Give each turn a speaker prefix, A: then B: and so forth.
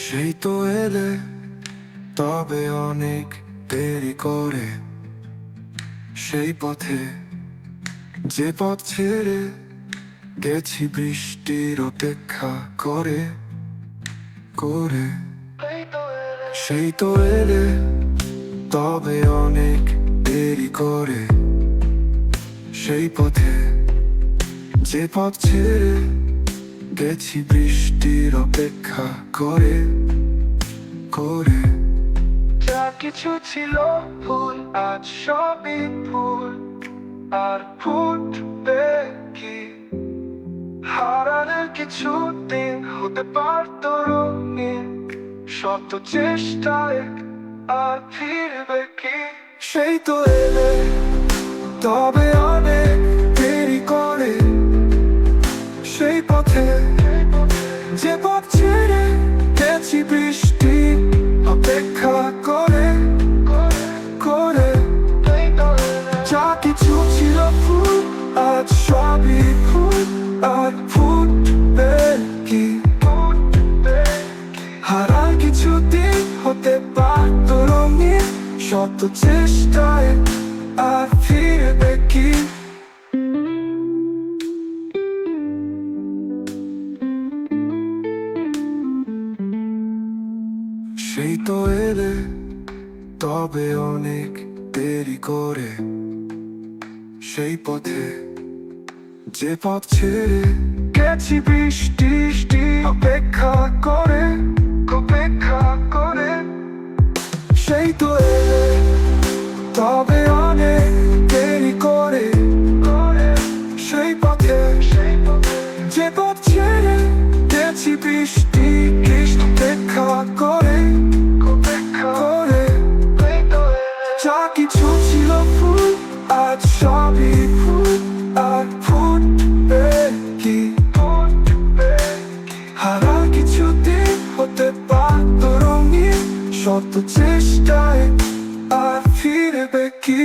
A: সেই তো এলে, তবে অনেক দেরি করে। সেই পথে, যে পথ ছেড়ে গেছি বৃষ্টির অপেক্ষা করে করে। সেই তো এলে, তবে অনেক দেরি করে। সেই পথে, যে পথ ছেড়ে গেছি বৃষ্টির অপেক্ষা করে করে। যা কিছু ছিল ভুল, আজ সবই ভুল। আর ফুটবে কি হারানোর কিছু দিন, হতে পারতো রঙিন শত চেষ্টায়। আর ফিরবে কি সেই তো এলে, তবে অনেক দেরি করে। সেই পথে, যে পথ ছেড়ে গেছি বৃষ্টি অপেক্ষা করে করে। যা কিছু ছিল ভুল, আজ সবই ভুল। আর ফুটবে কি হারার কিছু দিন, হতে পারতো রঙিন শত চেষ্টায়। আর ফিরবে কি সেই তো এলে, তবে অনেক দেরি করে। সেই পথে, যে পথ ছেড়ে গেছি বৃষ্টি অপেক্ষা করে অপেক্ষা করে। সেই তো এলে, তবে অনেক দেরি করে। সেই পথে, যে পথ ছেড়ে গেছি বৃষ্টি অপেক্ষা করে করে। যা কিছু ছিল ভুল, আজ সবই ভুল। আর ফুটবে কি হারার কিছু দিন, হতে পারতো রঙিন শত চেষ্টায়। আর ফিরবে কি।